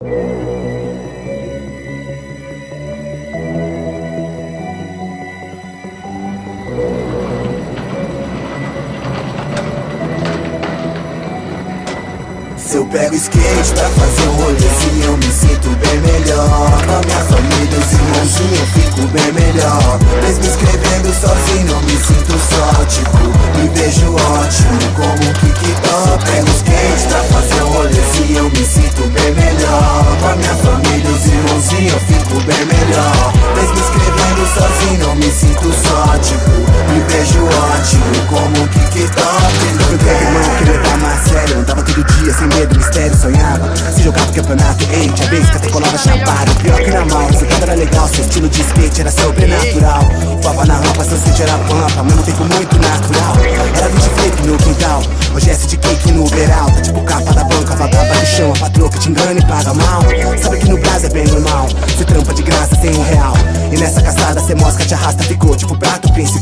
Se eu pego skate pra fazer um rolezinho, eu me sinto bem melhor. Com a minha família, os irmãozinhos, eu fico bem melhor. Mesmo escrevendo sozinho, eu me sinto só, tipo, me vejo ótimo como TikTok. Pego skate pra fazer um rolezinho, eu me sinto bem melhor. Com a minha família, os irmãozinhos, eu fico bem melhor. Mesmo escrevendo sozinho, eu me sinto só, tipo, me vejo ótimo como TikTok. Eu tenho irmão que levava mais sério, andava todo dia sem medo, mistério, sonhava se jogar pro campeonato, ei, tinha vez que até colava chapada. Pior que na mão, você tava era legal, seu estilo de skate era sobrenatural. Voava na rampa, seu sente era pampa, mesmo tempo muito natural. Era 20 flip no quintal, hoje é de cake no Uberal. Tá tipo capa da banca, vagaba no chão, a patroa que te engana e paga mal. Sabe que no Brasil é bem normal, cê trampa de graça sem R$1. E nessa caçada cê mosca, te arrasta, ficou tipo prato principal.